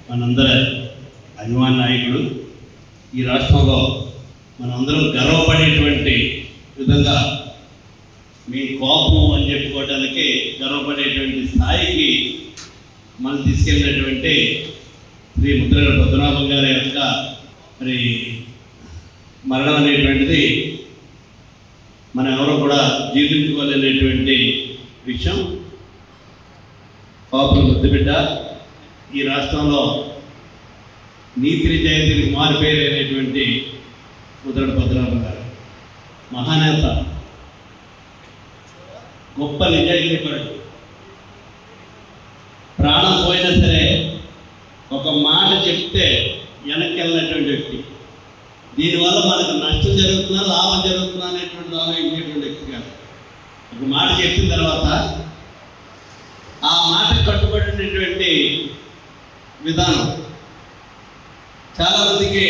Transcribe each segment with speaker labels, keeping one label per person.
Speaker 1: మనందరి అభిమాన నాయకుడు. ఈ రాష్ట్రంలో మనందరం గర్వపడేటువంటి విధంగా మీ కోపం అని చెప్పుకోవడానికి గర్వపడేటువంటి స్థాయికి మనం తీసుకెళ్ళినటువంటి శ్రీ ముద్రగడ పద్మనాభం గారి యొక్క మరి మరణం అనేటువంటిది మనం ఎవరో కూడా జీర్ణించుకోలేనటువంటి విషయం. పాపం ముద్దుబిడ్డ ఈ రాష్ట్రంలో నీతి నిజాయితీకి మారిపోయేటటువంటి ముద్రగడ పద్మనాభం గారు మహానేత, గొప్ప నిజాయితీ పరుడు. ప్రాణం పోయినా సరే ఒక మాట చెప్తే వెనక్కి వెళ్ళినటువంటి వ్యక్తి. దీనివల్ల మనకు నష్టం జరుగుతున్నా లాభం జరుగుతున్నా అనేటువంటి ఆలోచించేటువంటి వ్యక్తి కాదు. ఒక మాట చెప్పిన తర్వాత ఆ మాట కట్టుబడినటువంటి విధానం చాలామందికి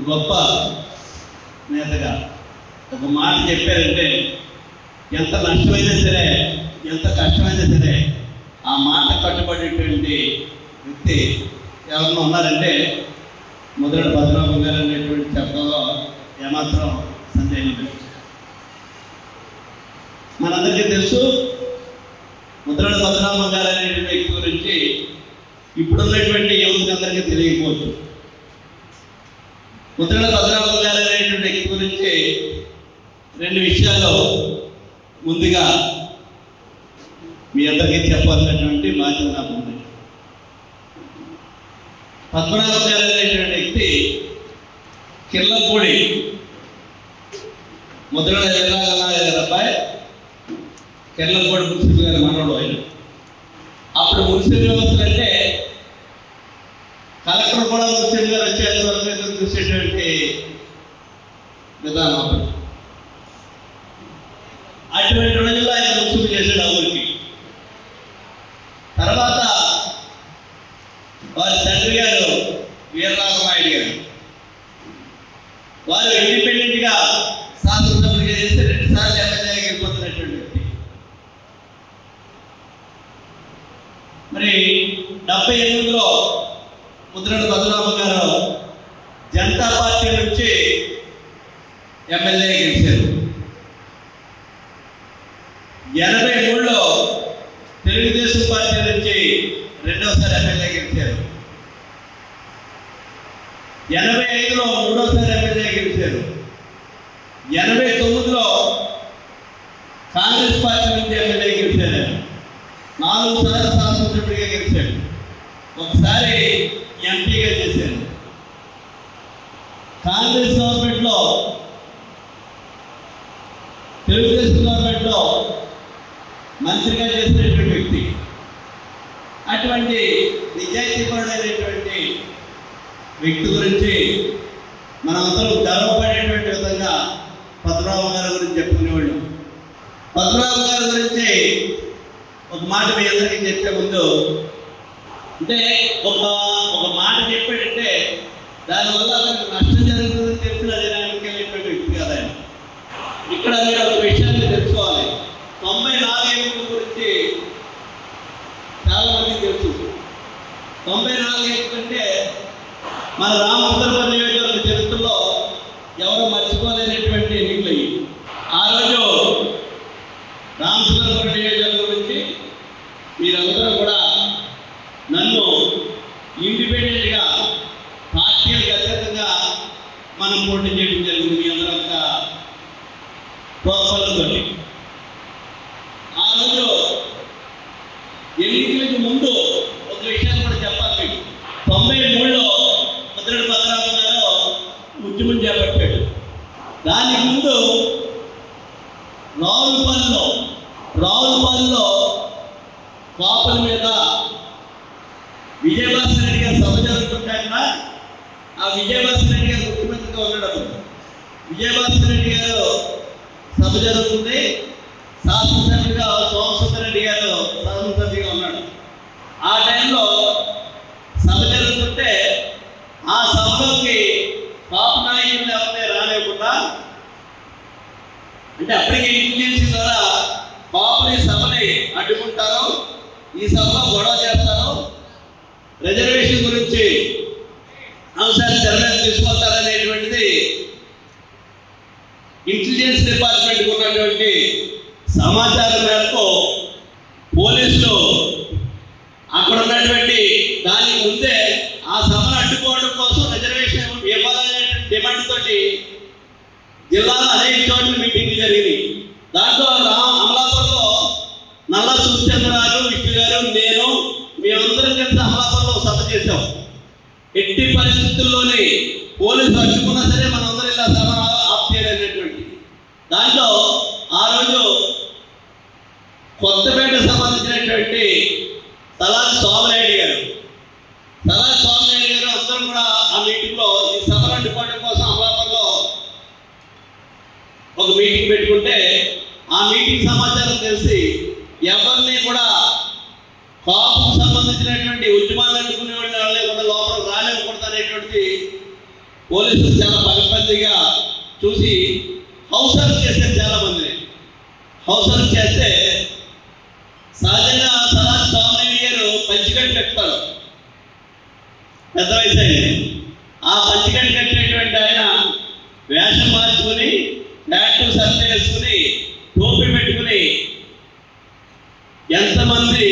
Speaker 1: గొప్ప నేతగా. ఒక మాట చెప్పారంటే ఎంత నష్టమైనా సరే ఎంత కష్టమైనా సరే ఆ మాట కట్టుబడేటువంటి వ్యక్తి ఎవరన్నా ఉన్నారంటే ముద్రగడ పద్మనాభం గారు అనేటువంటి చెప్పడంలో ఏమాత్రం సందేహం లేదు. మనందరికీ తెలుసు ముద్రగడ పద్మనాభం గారు అనేటువంటి వ్యక్తి గురించి ఇప్పుడున్నటువంటి యువతకు అందరికీ తెలియకపోవచ్చు. ముద్రగడ పద్మనాభం గారు అనేటువంటి వ్యక్తి గురించి రెండు విషయాలు ముందుగా మీ అందరికీ చెప్పాల్సినటువంటి బాధ్యత నాకు ఉంది. పద్మనాభం గారు అనేటువంటి వ్యక్తి కిర్లంపూడి ముద్రగడ వీరనాగనాథ్ గారి అబ్బాయి, కిర్లంపూడి మున్సిపల్ గారి మనవడు ఆయన. అప్పుడు మున్సిపల్ వ్యవస్థలు అంటే కలెక్టర్ కూడా మున్సిపల్ గారు వచ్చేంత వరకు చూసేటువంటి విధానం. అటువంటి రోజుల్లో ఆయన మున్సిపల్ చేశాడు ఆ ఊరికి. తర్వాత వారి తండ్రి గారు వీరనాగనాయుడు గారు, వారు ఇండిపెండెంట్గా శాసనసభ్యుడిగా చేస్తే 2 సార్లు ఎమ్మెల్యేగా వెళ్ళిపోతున్నటువంటి వ్యక్తి. మరి 78లో ముద్రగడ పద్మనాభం గారు జనతా పార్టీ నుంచి ఎమ్మెల్యేగా గెలిచారు. 83లో తెలుగుదేశం పార్టీ నుంచి రెండవసారి ఎమ్మెల్యేగా గెలిచారు. 85లో మూడోసారి ఎమ్మెల్యేగా గెలిచారు. 89లో కాంగ్రెస్ పార్టీ నుంచి ఎమ్మెల్యేగా గెలిచారు. 4 సార్లు శాసనసభ్యుడిగా గెలిచాడు. ఒకసారి ఎంపీగా చేశారు. కాంగ్రెస్ గవర్నమెంట్లో, తెలుగుదేశం గవర్నమెంట్లో మంత్రిగా చేసినటువంటి వ్యక్తి. అటువంటి నిజాయితీపరుడైనటువంటి వ్యక్తి గురించి మనమందరం గర్వపడేటువంటి విధంగా పద్మనాభం గారి గురించి చెప్పుకునేవాళ్ళు. పద్మనాభం గారి గురించి ఒక మాట మీ అందరికీ చెప్పే ముందు, అంటే ఒక మాట చెప్పాడంటే దానివల్ల అతనికి నష్టం జరుగుతుందని తెలిసిన జనానికి వెళ్ళేటువంటి వ్యక్తి కదా ఆయన. ఇక్కడ మీరు ఒక విషయాన్ని తెలుసుకోవాలి. 94 ఎన్నికల గురించి చాలా మందికి తెలుసు. 94 ఎన్నికంటే మన రామచంద్రపురం నియోజకవర్గ చరిత్రలో ఎవరు మర్చిపోలేనటువంటి ఎన్నికలు అయ్యి. ఆ రోజు రామచంద్రపురం నియోజకవర్గం గురించి మీరందరూ కూడా నన్ను ఇండిపెండెంట్గా పార్టీలకు అతీతంగా మనం పోటీ చేయడం జరిగింది. మీ అందరూ ఒక ప్రోత్సాహంతో ఆ రోజు ఎన్నికలకు ముందు ఒక విషయాన్ని కూడా చెప్పాలి. 93లో ముద్రగడ పద్మనాభం గారు ఉద్యమం చేపట్టాడు. దానికి ముందు రావులపాలెంలో కాపుల మీద విజయభాస్కర్ రెడ్డి గారు సభ జరుగుతుంటాక ఆ విజయభాస్కర్ రెడ్డి గారు ముఖ్యమంత్రిగా ఉండడం. విజయభాస్కర్ రెడ్డి గారు సభ జరుగుతుంది, శాసనసభ్యుడిగా సోమసుందర్ రెడ్డి గారు శాసనసభ్యుడిగా ఉన్నాడు. ఆ టైంలో సభ జరుగుతుంటే ఆ సభలోకి పాప నాయకులు ఎవరినే రాలేకుండా, అంటే అప్పటికే ఇంటెలిజెన్స్ ద్వారా పాపని సభని అడ్డుకుంటారు, ఈ సభలో గొడవ చేస్తారు, రిజర్వేషన్ గురించి గురించి అంశాలు తెర మీద తీసుకొస్తారనేటువంటిది ఇంటెలిజెన్స్ డిపార్ట్మెంట్కి ఉన్నటువంటి సమాచారం మేరకు పోలీసులు అక్కడ ఉన్నటువంటి దానికి ముందే ఆ సభను అడ్డుకోవడం కోసం రిజర్వేషన్ ఇవ్వాలనే డిమాండ్ తోటి జిల్లాలో అనేక చోట్ల మీటింగ్లు జరిగినాయి. దాంట్లో అమలాపురంలో నల్ల సూర్యచంద్రాలు, విష్ణు గారు, నేను మేమందరం కలిసి అమలాపురంలో సభ చేశాం. ఎట్టి పరిస్థితుల్లోనే పోలీసులు అడ్డుకున్నా సరే మనందరం ఇలా సభను ఆఫ్ చేయాలనేటువంటి దాంట్లో ఆ రోజు కొత్తపేట సంబంధించినటువంటి సలాల్ స్వామినాయుడు గారు అందరం కూడా ఆ మీటింగ్లో ఈ సభను అడ్డుకోవడం కోసం అమలాపురంలో ఒక మీటింగ్ పెట్టుకుంటే ఆ మీటింగ్ సమాచారం తెలిసి ఎవరిని కూడా కాపుకు సంబంధించినటువంటి ఉద్యమాలు అడ్డుకునే వాళ్ళని కూడా లోపల రానివ్వకూడదు అనేటువంటి పోలీసులు చాలా పగడ్బందీగా చూసి హౌస్ అరెస్ట్ చేశారు. చాలా మందిని హౌస్ అరెస్ట్ చేస్తే సహజంగా సలాల్ స్వామినాయుడు గారు పంచికట్టు కట్టారు, పెద్ద వయసు అయింది. ఆ పంచికట్టు కట్టినటువంటి ఆయన వేషం మార్చుకుని బ్యాట్ సర్ట్ వేసుకుని టోపీ పెట్టుకుని ఎంతమంది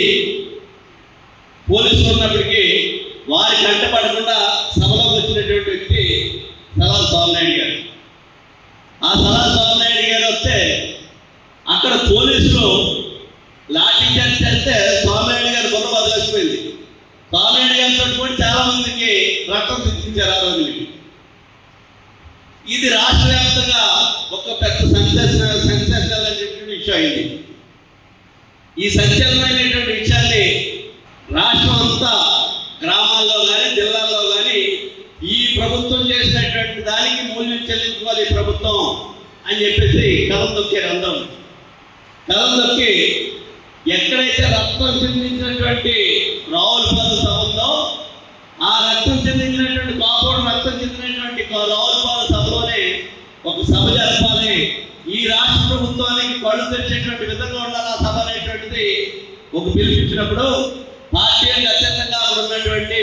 Speaker 1: పోలీసులు ఉన్నప్పటికీ వారి కంటపడకుండా సభలోకి వచ్చినటువంటి వ్యక్తి సలాల్ స్వామినాయుడు గారు. ఆ సలాల్ స్వామినాయుడు గారు వస్తే అక్కడ పోలీసులు లాఠీ చార్జ్ చేస్తే స్వామినాయుడు గారు బొమ్మ బదిలిపోయింది. స్వామినాయుడు గారితో కూడా చాలా మందికి రక్తం తెచ్చించారు ఆ రోజుకి. ఇది రాష్ట్ర వ్యాప్తంగా ఒక పెద్ద సంచలనమైనటువంటి విషయం అయింది. ఈ సంచలనమైనటువంటి విషయాన్ని రాష్ట్రం అంతా గ్రామాల్లో కానీ జిల్లాల్లో కానీ ఈ ప్రభుత్వం చేసినటువంటి దానికి మూల్యం చెల్లించుకోవాలి ఈ ప్రభుత్వం అని చెప్పేసి కలం తొక్కారు అందరం. కలం తొక్కి ఎక్కడైతే రక్తం చెందించినటువంటి రావులపాలెం సభ ఉందో ఆ రక్తం చెందించినటువంటి కాపోడు రక్తం చెందినటువంటి రావులపాలెం సభలోనే ఒక సభ జరపాలి, ఈ రాష్ట్ర ప్రభుత్వానికి కళ్ళు తెచ్చేటువంటి విధంగా ఉండాలి ఆ సభ అనేటువంటిది ఒక పిలిపించినప్పుడు పార్టీలకు అత్యంతంగా అక్కడ ఉన్నటువంటి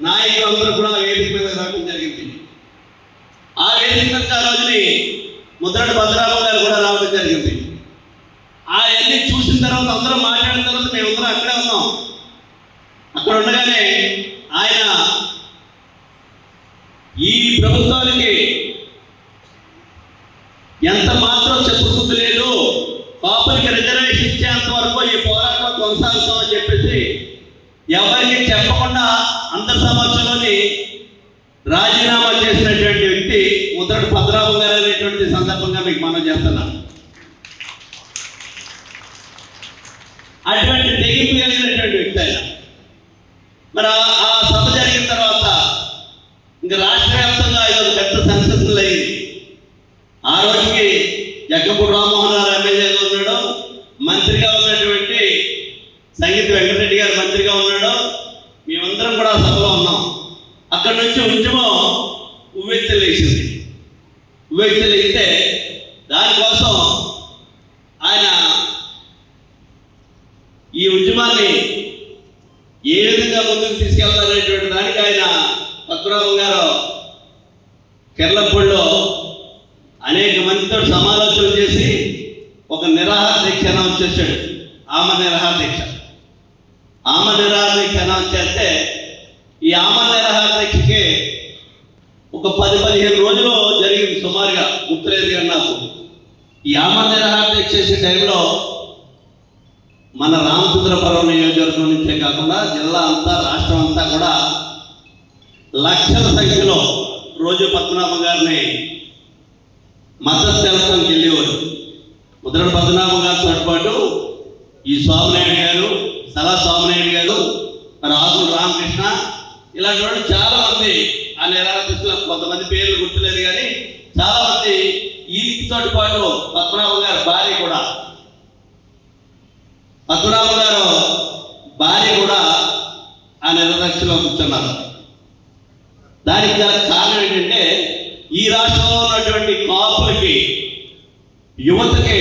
Speaker 1: నాయకులందరూ కూడా వేదిక మీద రావడం జరిగింది. ఆ వేదిక మీద ఆ రోజుని ముద్రగడ భద్రారావు గారు కూడా రావడం జరిగింది. అవన్నీ చూసిన తర్వాత అందరం మాట్లాడిన తర్వాత మేమందరం అక్కడే ఉన్నాం. అక్కడ ఉండగానే ఆయన ఈ ప్రభుత్వానికి ఎంత మాత్రం చెప్పుకుంటూ లేదు, కాపులకి రిజర్వేషన్ ఇచ్చేంత వరకు ఈ పోరాటం కొనసాగుతామని చెప్పేసి ఎవరికి చెప్పకుండా అందరి సమక్షంలోని రాజీనామా చేసినటువంటి వ్యక్తి ముద్రగడ భద్రారావు గారు అనేటువంటి సందర్భంగా మీకు మనం చేస్తున్నాం. అటువంటి తెగింపు కలిగినటువంటి వ్యక్తి ఆయన. మరి ఆ సభ జరిగిన తర్వాత ఇంకా రాష్ట్ర వ్యాప్తంగా ఇది పెద్ద సెన్సేషన్ అయింది. ఆ రోజుకి జగ్గంపూడి రామ్మోహన్ రావు ఎమ్మెల్యేగా ఉన్నాడు, మంత్రిగా ఉన్నటువంటి సంగీత వెంకటరెడ్డి గారు మంత్రిగా ఉన్నాడు. మేమందరం కూడా సభలో ఉన్నాం. అక్కడి నుంచి ఉద్యమం ఉవ్వెత్తలేసింది. ఉవ్వెత్తలేస్తే దానికోసం ఆయన ఈ ఉద్యమాన్ని ఏ విధంగా ముందుకు తీసుకెళ్తారనేటువంటి దానికి ఆయన పద్మనాభం గారు కెర్లపూడిలో అనేక మందితో సమాలోచన చేసి ఒక నిరాహార దీక్ష అనౌన్స్ చేశాడు. ఆమె నిరాహార దీక్ష అనౌన్స్ చేస్తే ఈ ఆమె నిరాహార దీక్షకి ఒక 10-15 రోజులు జరిగింది సుమారుగా, గుర్తులేదు కానీ నాకు. ఈ ఆమె నిరాహార దీక్ష చేసే టైంలో మన రామచంద్రపురం నియోజకవర్గం నుంచే కాకుండా జిల్లా అంతా రాష్ట్రం అంతా కూడా లక్షల సంఖ్యలో రోజు పద్మనాభం గారిని మద్దతు తెలపడానికి వెళ్ళేవారు. ముద్రగడ పద్మనాభం గారితో పాటు ఈ స్వామినాయుడు గారు, సలా స్వామినాయుడు గారు, రాజుల రామకృష్ణ, ఇలాంటి వాళ్ళు చాలా మంది ఆ నిరాకరిస్తున్న కొంతమంది పేర్లు గుర్తులేదు కానీ చాలా మంది ఈయనతో పాటు పద్మనాభం గారు భార్య కూడా ఆ నిరదక్షలో కూర్చున్నారు. దానికి గల కారణం ఏంటంటే ఈ రాష్ట్రంలో ఉన్నటువంటి కాపులకి, యువతకి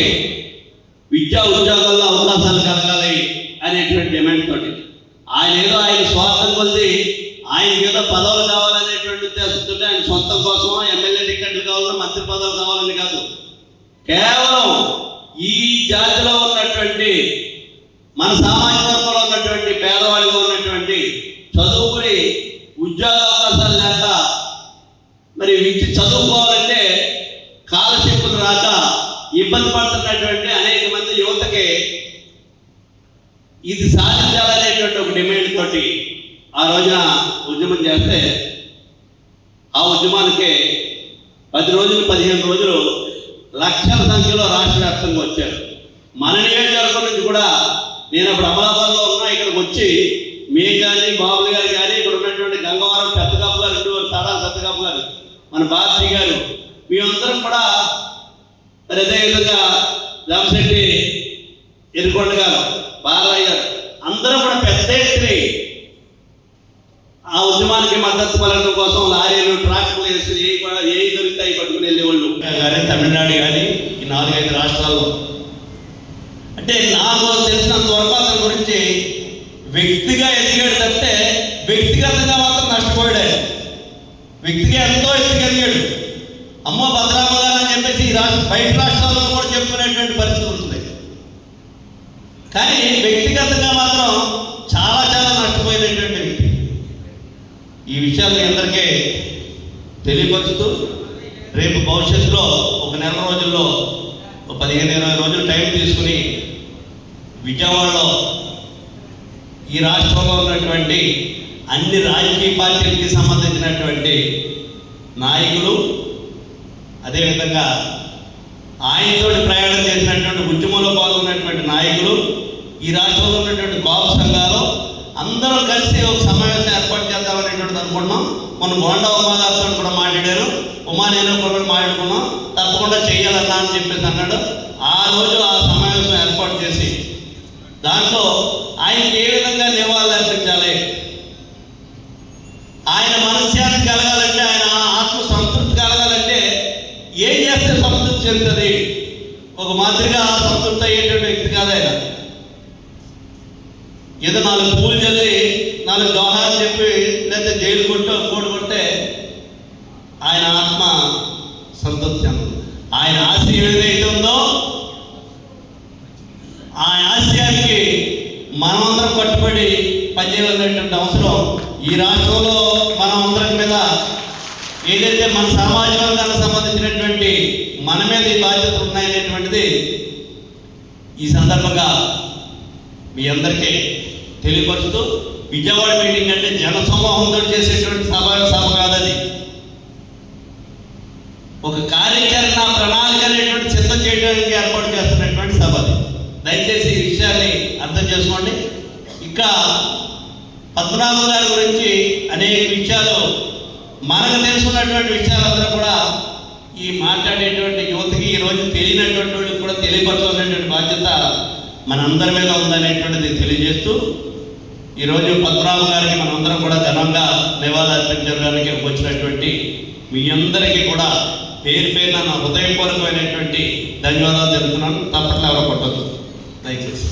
Speaker 1: విద్యా ఉద్యోగాల్లో అవకాశాలు కలగాలి అనేటువంటి డిమాండ్ తోటి ఆయన ఏదో ఆయన స్వార్థం కొద్ది ఆయన ఆయనకి ఏదో పదవులు కావాలనేటువంటి ఉద్దేశంతో ఆయన సొంతం కోసం ఎమ్మెల్యే టికెట్లు కావాలన్నా మంత్రి పదవులు కావాలని కాదు, కేవలం ఈ జాతిలో ఉన్నటువంటి మన సామాజిక వర్గంలో ఉన్నటువంటి పేదవాడిగా ఉన్నటువంటి చదువుకుని ఉద్యోగ అవకాశాలు లేక మరి చదువుకోవాలంటే స్కాలర్షిప్లు రాక ఇబ్బంది పడుతున్నటువంటి అనేక మంది యువతకి ఇది సాధించాలనేటువంటి ఒక డిమాండ్ తోటి ఆ రోజున ఉద్యమం చేస్తే ఆ ఉద్యమానికి 10 రోజులు 15 రోజులు లక్షల సంఖ్యలో రాష్ట్ర వ్యాప్తంగా వచ్చారు. మన నియోజకవర్గం నుంచి కూడా నేను అప్పుడు అమలాబాద్లో ఉన్నా, ఇక్కడికి వచ్చి మేము కానీ బాబులు గారు కానీ ఇక్కడ ఉన్నటువంటి గంగవరం పెద్దకాపు గారు, తాడాల పెద్దకాపు గారు, మన భారతి గారు, మేమందరం కూడా మరి అదేవిధంగా రామశెట్టి ఎరుకొండ గారు, బాలయ్య గారు అందరం కూడా పెద్ద ఎత్తున ఆ ఉద్యమానికి మద్దతు పలకడం కోసం లారీలు ట్రాక్టర్లు వేసి ఏ దొరుకుతాయి పట్టుకుని వెళ్ళేవాళ్ళు. కానీ తమిళనాడు కానీ ఈ 4-5 రాష్ట్రాల్లో అంటే నాకు తెలిసినంత వరకు అతని గురించి వ్యక్తిగా ఎదిగాడు తప్పితే వ్యక్తిగతంగా మాత్రం నష్టపోయాడు. వ్యక్తిగా ఎంతో ఎదిగాడు. అమ్మో భద్రామ గారు అని చెప్పేసి ఈ బయట రాష్ట్రాల్లో కూడా చెప్పుకునేటువంటి పరిస్థితి ఉంటుంది. కానీ వ్యక్తిగతంగా మాత్రం చాలా చాలా నష్టపోయినటువంటి వ్యక్తి. ఈ విషయాలు అందరికీ తెలియపరుస్తూ రేపు భవిష్యత్తులో ఒక నెల రోజుల్లో 15-20 రోజులు టైం తీసుకుని విజయవాడలో ఈ రాష్ట్రంలో ఉన్నటువంటి అన్ని రాజకీయ పార్టీలకి సంబంధించినటువంటి నాయకులు, అదేవిధంగా ఆయనతో ప్రయాణం చేసినటువంటి ఉద్యమంలో పాల్గొన్నటువంటి నాయకులు, ఈ రాష్ట్రంలో ఉన్నటువంటి కాపు సంఘాలు అందరూ కలిసి ఒక సమావేశం ఏర్పాటు చేద్దామనేటువంటిది అనుకున్నాం. మొన్న బోండా ఉమా గారితో కూడా మాట్లాడారు, ఉమా నేను కూడా మాట్లాడుకున్నాం, తప్పకుండా చేయాలన్నా అని చెప్పేసి అన్నాడు. ఆ రోజు ఆ సమావేశం ఏర్పాటు చేసి దాంట్లో ఆయనకి ఏ విధంగా నివాళులు అర్పించాలి, ఆయన మనశ్శాంతి కలగాలంటే, ఆయన ఆత్మ సంతృప్తి కలగాలంటే ఏం చేస్తే సంతృప్తి చెందుతుంది, ఒక మాదిరిగా సంతృప్తి అయ్యేటువంటి వ్యక్తి కాదు ఆయన. ఏదో 4 పూలు చల్లి 4 దోహాలు చెప్పి లేదా జైలు కోడి కొట్టే ఆయన ఆత్మ సంతృప్తి చెందదు. ఆయన ఆశయం ఏదైతే ఉందో ఆ ఆశయానికి మనమందరం కట్టుబడి పనిచేయాలనేటువంటి అవసరం ఈ రాష్ట్రంలో మనమందరి మీద, ఏదైతే మన సామాజిక వర్గానికి సంబంధించినటువంటి మన మీద ఈ బాధ్యతలు ఉన్నాయనేటువంటిది ఈ సందర్భంగా మీ అందరికీ తెలియపరుస్తూ, విజయవాడ మీటింగ్ అంటే జనసమూహంతో చేసేటువంటి సభ కాదని, ఒక కార్యాచరణ ప్రణాళిక అనేటువంటి సిద్ధం చేయడానికి ఏర్పాటు చేస్తున్నటువంటి సభ అది. దయచేసి ఈ విషయాన్ని అర్థం చేసుకోండి. ఇంకా పద్మనాభం గారి గురించి అనేక విషయాలు మనకు తెలుసుకున్నటువంటి విషయాలందరూ కూడా ఈ మాట్లాడేటువంటి యువతకి ఈరోజు తెలియనటువంటి వాళ్ళకి కూడా తెలియపరచాలనేటువంటి బాధ్యత మనందరి మీద ఉందనేటువంటిది తెలియజేస్తూ, ఈరోజు పద్మనాభం గారికి మనందరం కూడా ఘనంగా నివాళులు అర్పించడానికి వచ్చినటువంటి మీ అందరికీ కూడా పేరు పేరున నా హృదయపూర్వకమైనటువంటి ధన్యవాదాలు తెలుపుతున్నాను. తప్పట్లో ఎవరో కొట్టద్దు దయచేసి.